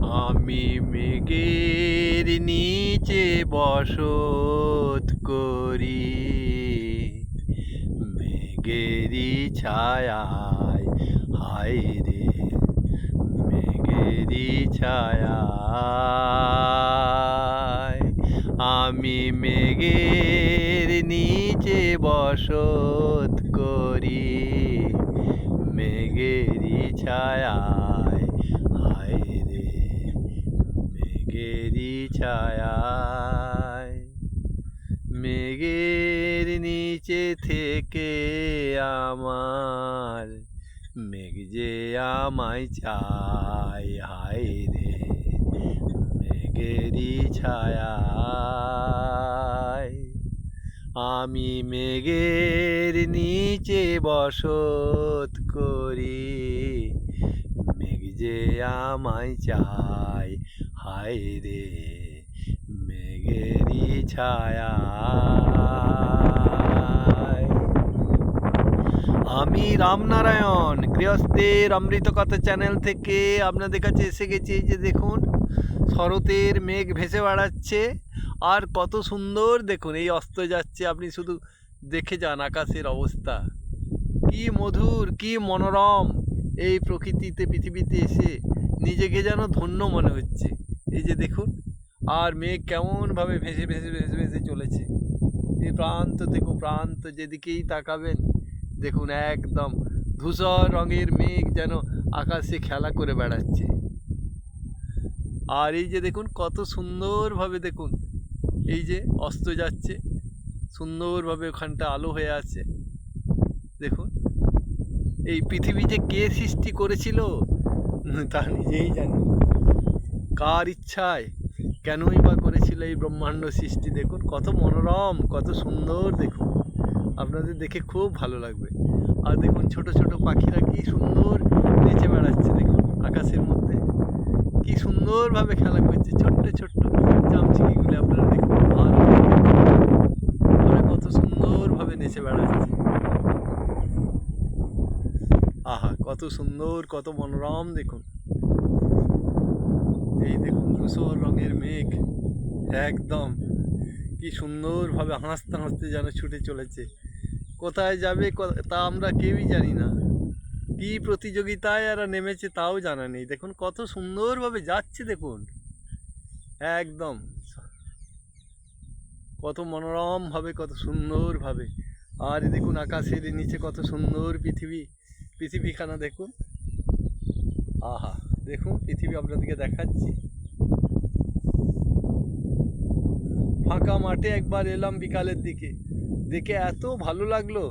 আমি মেঘের নিচে বসত করি, মেঘেরই ছায়ায়, হায় রে মেঘেরই ছায়ায়। আমি মেঘের নিচে বসত করি, মেঘেরই ছায়ায়, হায় রে মেঘেরই ছায়ায়। মেঘের নিচে থেকে আমার মেঘ যে আমায় চায়, হায় রে মেঘেরই ছায়ায়। আমি মেঘের নিচে বসত করি, মেঘ যে আমায় চায়, হায় রে মেঘেরই ছায়ায়। আমি রামনারায়ণ গৃহস্থের অমৃত কথা চ্যানেল থেকে আপনাদের কাছে এসে গেছি। এই যে দেখুন, শরতের মেঘ ভেসে বেড়াচ্ছে, আর কত সুন্দর দেখুন এই অস্ত যাচ্ছে। আপনি শুধু দেখে যান আকাশের অবস্থা, কি মধুর, কি মনোরম। এই প্রকৃতিতে, পৃথিবীতে এসে নিজেকে যেন ধন্য মনে হচ্ছে। এই যে দেখুন, আর মেঘ কেমনভাবে ভেসে ভেসে ভেসে ভেসে চলেছে। এই প্রান্ত থেকে প্রান্ত যেদিকেই তাকাবেন দেখুন, একদম ধূসর রঙের মেঘ যেন আকাশে খেলা করে বেড়াচ্ছে। আর এই যে দেখুন কত সুন্দরভাবে দেখুন এই যে অস্ত যাচ্ছে, সুন্দরভাবে ওখানটা আলো হয়ে আছে। দেখুন এই পৃথিবী যে কে সৃষ্টি করেছিল তা নিজেই জানি, কার ইচ্ছায়, কেনই বা করেছিল এই ব্রহ্মাণ্ড সৃষ্টি। দেখুন কত মনোরম, কত সুন্দর। দেখুন আপনাদের দেখে খুব ভালো লাগবে। আর দেখুন ছোট ছোট পাখিরা কি সুন্দর নেচে বেড়াচ্ছে। দেখুন আকাশের মধ্যে কি সুন্দরভাবে খেলা করছে, ছোট্ট ছোট্ট চামচিকিগুলি। আপনারা দেখুন ওরা কত সুন্দরভাবে নেচে বেড়াচ্ছে। আহা কত সুন্দর, কত মনোরম। দেখুন এই দেখুন ধূসর রঙের মেঘ একদম কি সুন্দরভাবে হাসতে হাসতে যেন ছুটে চলেছে। কোথায় যাবে তা আমরা কেউই জানি না, কি প্রতিযোগিতায় এরা নেমেছে তাও জানা নেই। দেখুন কত সুন্দরভাবে যাচ্ছে, দেখুন একদম কত মনোরমভাবে, কত সুন্দরভাবে। আর দেখুন আকাশের নিচে কত সুন্দর পৃথিবী, পৃথিবীখানা দেখুন। আহা দেখুন পৃথিবী আপনাদেরকে দেখাচ্ছি। ফাঁকা মাঠে একবার এলাম বিকালের দিকে, দেখে এত ভালো লাগলো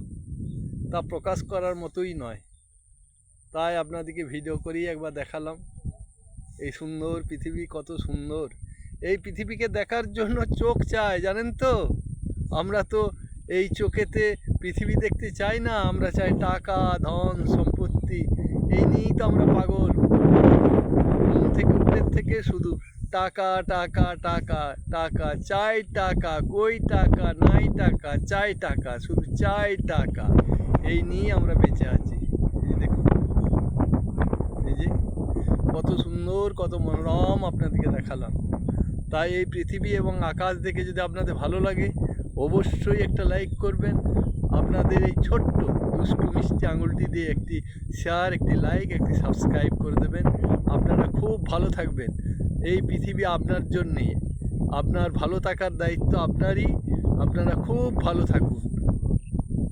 তা প্রকাশ করার মতোই নয়। তাই আপনাদেরকে ভিডিও করেই একবার দেখালাম এই সুন্দর পৃথিবী, কত সুন্দর। এই পৃথিবীকে দেখার জন্য চোখ চাই, জানেন তো। আমরা তো এই চোখেতে পৃথিবী দেখতে চাই না, আমরা চাই টাকা, ধন, সম্পত্তি। এই নিয়েই তো আমরা পাগল। মন থেকে, উপরের থেকে শুধু টাকা টাকা টাকা টাকা, চাই টাকা, কই টাকা, নাই টাকা, চাই টাকা, শুধু চাই টাকা। এই নিয়ে আমরা বেঁচে আছি। এই দেখুন এই যে কত সুন্দর, কত মনোরম আপনাদেরকে দেখালাম। তাই এই পৃথিবী এবং আকাশ দেখে যদি আপনাদের ভালো লাগে, অবশ্যই একটা লাইক করবেন। আপনাদের এই ছোট্ট দুষ্টু মিষ্টি আঙুলটি দিয়ে একটি শেয়ার, একটি লাইক, একটি সাবস্ক্রাইব করে দেবেন। আপনারা খুব ভালো থাকবেন। এই পৃথিবী আপনার জন্যে, আপনার ভালো থাকার দায়িত্ব আপনারই। আপনারা খুব ভালো থাকুন।